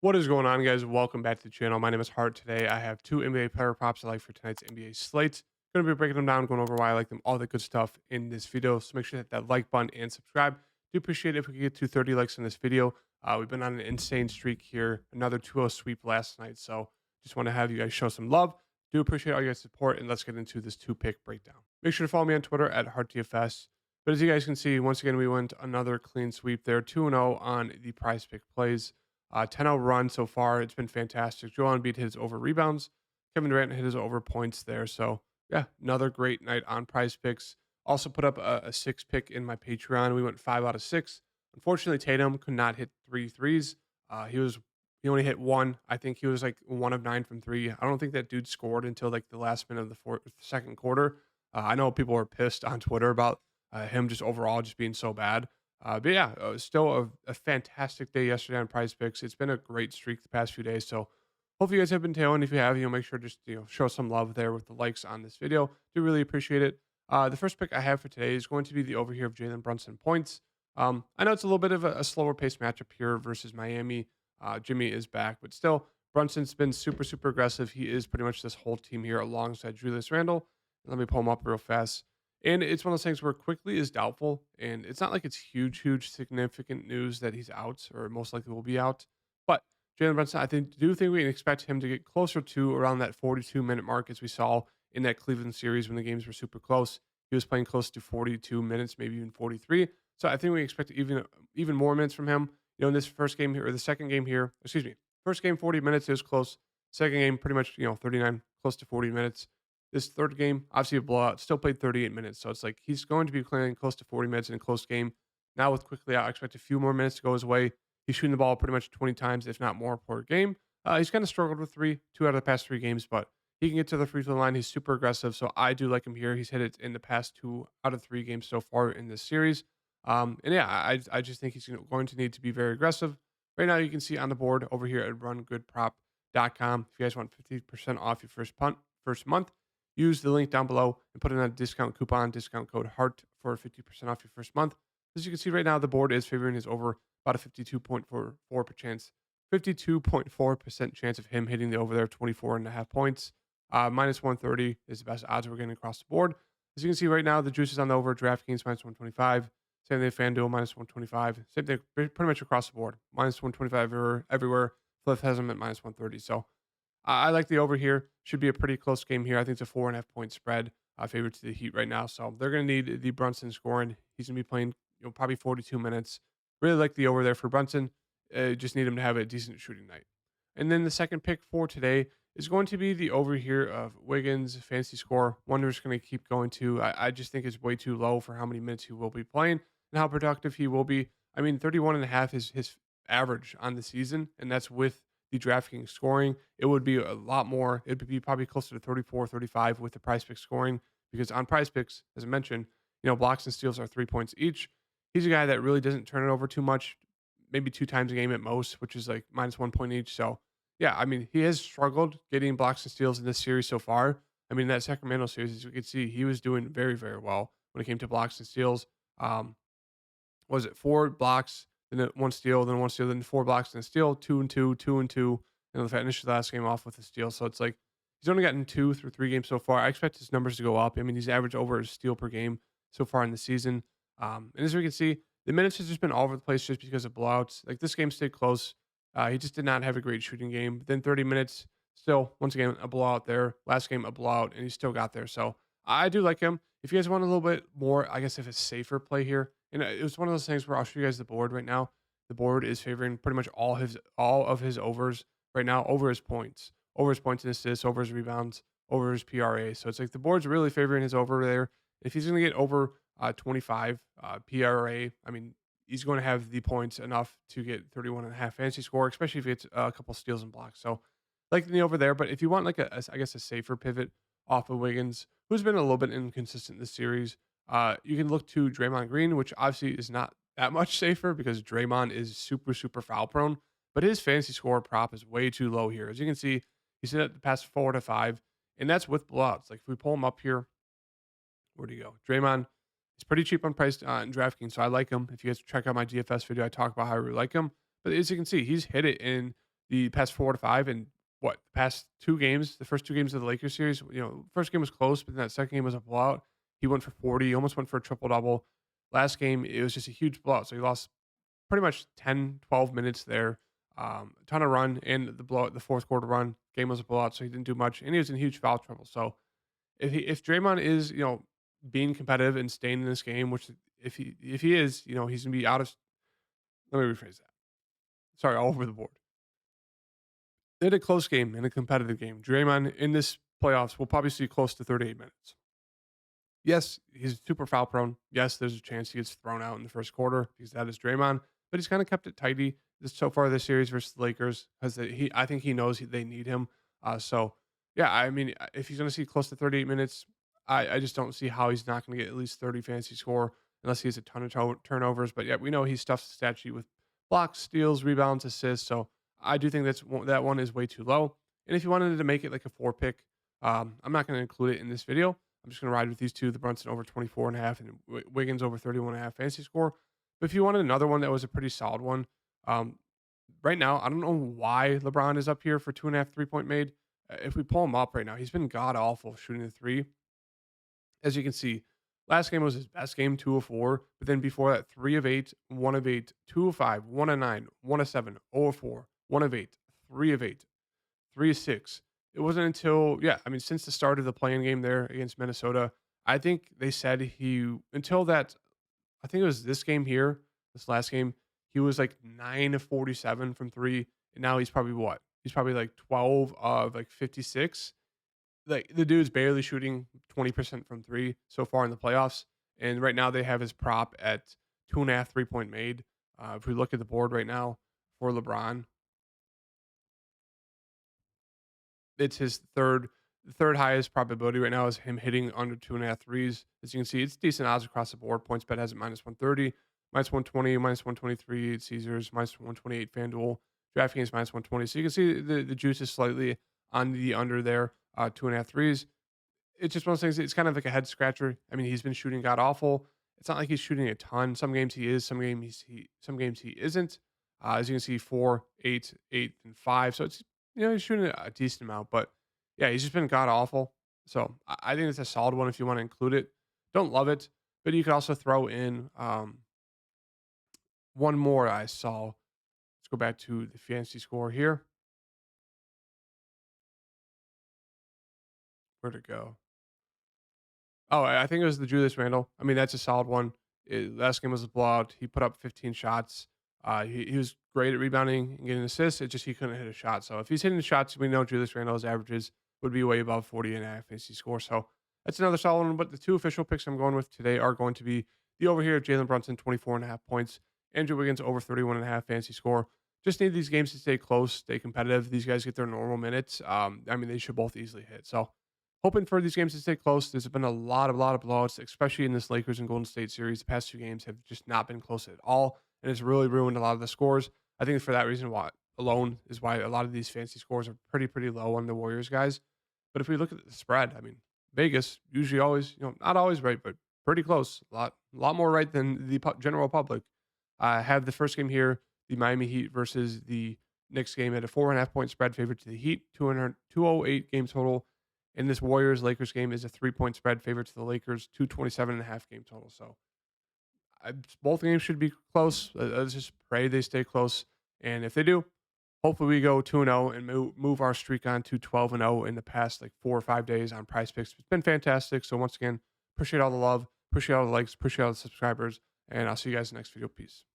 What is going on, guys? Welcome back to the channel. My name is Hart. Today, I have two NBA player props I like for tonight's NBA slate. Going to be breaking them down, going over why I like them, all the good stuff in this video. So make sure to hit that like button and subscribe. Do appreciate it if we could get to 30 likes in this video. We've been on an insane streak here. Another 2-0 sweep last night. So just want to have you guys show some love. Do appreciate all your guys' support, and let's get into this two-pick breakdown. Make sure to follow me on Twitter at HartDFS. But as you guys can see, once again, we went another clean sweep there, 2-0 on the prize pick plays. 10-0 run so far. It's been fantastic. Joel Embiid hit his over rebounds. Kevin Durant hit his over points there. So, yeah, another great night on prize picks. Also put up a six pick in my Patreon. We went 5 out of 6. Unfortunately, Tatum could not hit three threes. He only hit one. I think he was like 1 of 9 from three. I don't think that dude scored until like the last minute of the second quarter. I know people were pissed on Twitter about him just overall just being so bad. But yeah, still a fantastic day yesterday on Prize Picks. It's been a great streak the past few days. So hope you guys have been tailing. If you have, make sure just show some love there with the likes on this video. Do really appreciate it. The first pick I have for today is going to be the over here of Jalen Brunson points. I know it's a little bit of a slower pace matchup here versus Miami. Jimmy is back, but still, Brunson's been super aggressive. He is pretty much this whole team here alongside Julius Randle. Let me pull him up real fast. And it's one of those things where quickly is doubtful, and it's not like it's huge, significant news that he's out or most likely will be out. But Jalen Brunson, do think we can expect him to get closer to around that 42-minute mark as we saw in that Cleveland series when the games were super close. He was playing close to 42 minutes, maybe even 43. So I think we expect even more minutes from him. In this first game here or the second game here, excuse me, first game 40 minutes, it was close. Second game pretty much 39, close to 40 minutes. This third game, obviously a blowout, still played 38 minutes. So it's like he's going to be playing close to 40 minutes in a close game. Now with quickly out, I expect a few more minutes to go his way. He's shooting the ball pretty much 20 times, if not more, per game. He's kind of struggled with two out of the past 3 games, but he can get to the free throw line. He's super aggressive, so I do like him here. He's hit it in the past 2 out of 3 games so far in this series. And yeah, I just think he's going to need to be very aggressive. Right now, you can see on the board over here at rungoodprop.com. If you guys want 50% off your first month, use the link down below and put in a discount coupon, discount code HEART for 50% off your first month. As you can see right now, the board is favoring his over about a 52.4% chance of him hitting the over there, 24.5 points. Minus 130 is the best odds we're getting across the board. As you can see right now, the juice is on the over. DraftKings minus 125. Same thing, FanDuel minus 125. Same thing, pretty much across the board. Minus 125 everywhere. Flip has them at minus 130. So I like the over here. Should be a pretty close game here. I think it's a 4.5 point spread, favorite to the Heat right now. So they're going to need the Brunson scoring. He's going to be playing, probably 42 minutes. Really like the over there for Brunson. Just need him to have a decent shooting night. And then the second pick for today is going to be the over here of Wiggins fantasy score. Wonder's going to keep going to. I just think it's way too low for how many minutes he will be playing and how productive he will be. I mean, 31.5 is his average on the season, and that's with the DraftKings scoring. It would be a lot more. It would be probably closer to 34, 35 with the PrizePicks scoring because on PrizePicks, as I mentioned, blocks and steals are 3 points each. He's a guy that really doesn't turn it over too much, maybe 2 times a game at most, which is like minus 1 point each. So, yeah, I mean, he has struggled getting blocks and steals in this series so far. I mean, that Sacramento series, as you can see, he was doing very well when it came to blocks and steals. Was it 4 blocks, then 1 steal, then 1 steal, then 4 blocks, then a steal, 2-2, 2-2, and finished the last game off with a steal. So it's like he's only gotten 2 through 3 games so far. I expect his numbers to go up. I mean, he's averaged over a steal per game so far in the season. And as we can see, the minutes has just been all over the place just because of blowouts. Like this game stayed close. He just did not have a great shooting game. Then 30 minutes, still, once again, a blowout there. Last game, a blowout, and he still got there. So I do like him. If you guys want a little bit more, I guess if it's safer play here, and it was one of those things where I'll show you guys the board right now. The board is favoring pretty much all of his overs right now, over his points and assists, over his rebounds, over his PRA. So it's like the board's really favoring his over there. If he's going to get over 25 PRA, I mean, he's going to have the points enough to get 31.5 fantasy score, especially if it's a couple steals and blocks. So like the over there. But if you want like I guess a safer pivot off of Wiggins, who's been a little bit inconsistent this series, you can look to Draymond Green, which obviously is not that much safer because Draymond is super foul prone, but his fantasy score prop is way too low here. As you can see, he's hit it the past 4 to 5, and that's with blowouts. Like if we pull him up here, where'd he go? Draymond is pretty cheap on price in DraftKings, so I like him. If you guys check out my DFS video, I talk about how I really like him. But as you can see, he's hit it in the past 4 to 5, and what the past 2 games, the first 2 games of the Lakers series. First game was close, but then that second game was a blowout. He went for 40, almost went for a triple double. Last game, it was just a huge blowout. So he lost pretty much 10, 12 minutes there. A ton of run and the blowout, the fourth quarter run. Game was a blowout, so he didn't do much, and he was in huge foul trouble. So if Draymond is being competitive and staying in this game, which if he is, he's gonna be out of. Let me rephrase that. Sorry, all over the board. In a close game, in a competitive game, Draymond in this playoffs will probably see close to 38 minutes. Yes, he's super foul prone. Yes, there's a chance he gets thrown out in the first quarter because that is Draymond, but he's kind of kept it tidy so far this series versus the Lakers because I think he knows they need him. So yeah, I mean, if he's going to see close to 38 minutes, I just don't see how he's not going to get at least 30 fantasy score unless he has a ton of turnovers. But yeah, we know he stuffs the stat sheet with blocks, steals, rebounds, assists. So I do think that one is way too low. And if you wanted to make it like a 4 pick, I'm not going to include it in this video. I'm just going to ride with these two, the Brunson over 24.5 and Wiggins over 31.5 fantasy score. But if you wanted another one that was a pretty solid one, um, right now, I don't know why LeBron is up here for 2.5 3-point made. If we pull him up right now, he's been god awful shooting the three. As you can see, last game was his best game, 2 of 4. But then before that, 3 of 8, 1 of 8, 2 of 5, 1 of 9, 1 of 7, 0 of 4, 1 of 8, 3 of 8, 3 of 6. It wasn't until, yeah, I mean, since the start of the playing game there against Minnesota, I think they said until that, I think it was this game here, this last game, he was like 9 of 47 from three. And now he's probably what? He's probably like 12 of like 56. Like the dude's barely shooting 20% from three so far in the playoffs. And right now they have his prop at 2.5 3-point made. If we look at the board right now for LeBron, it's his third highest probability right now is him hitting under 2.5 threes. As you can see, it's decent odds across the board. PointsBet has it -130, -120, -123 at Caesars, -128 FanDuel, DraftKings -120. So you can see the juice is slightly on the under there, 2.5 threes. It's just one of those things. It's kind of like a head scratcher. I mean, he's been shooting god awful. It's not like he's shooting a ton. Some games he is, some games he isn't. As you can see, 4, 8, 8, and 5. So it's he's shooting a decent amount, but yeah, he's just been god awful. So I think it's a solid one if you want to include it. Don't love it, but you could also throw in one more I saw. Let's go back to the fantasy score here. Where'd it go? Oh, I think it was the Julius Randle. I mean, that's a solid one. Last game was a blowout. He put up 15 shots. He was great at rebounding and getting assists. It just he couldn't hit a shot. So if he's hitting the shots, we know Julius Randle's averages would be way above 40.5 fantasy score. So that's another solid one. But the two official picks I'm going with today are going to be the over here, Jalen Brunson, 24.5 points. Andrew Wiggins, over 31.5 fantasy score. Just need these games to stay close, stay competitive. These guys get their normal minutes. I mean, they should both easily hit. So hoping for these games to stay close. There's been a lot of blowouts, especially in this Lakers and Golden State series. The past 2 games have just not been close at all, and it's really ruined a lot of the scores. I think for that reason, why alone is why a lot of these fancy scores are pretty low on the Warriors guys. But if we look at the spread, I mean, Vegas usually always, not always right, but pretty close. A lot more right than the general public. I have the first game here, the Miami Heat versus the Knicks game at a 4.5-point spread favorite to the Heat, 208 game total. And this Warriors Lakers game is a 3-point spread favorite to the Lakers, 227.5 game total. So both games should be close. Let's just pray they stay close. And if they do, hopefully we go 2-0 and move our streak on to 12-0 in the past like 4 or 5 days on PrizePicks. It's been fantastic. So once again, appreciate all the love, appreciate all the likes, appreciate all the subscribers, and I'll see you guys in the next video. Peace.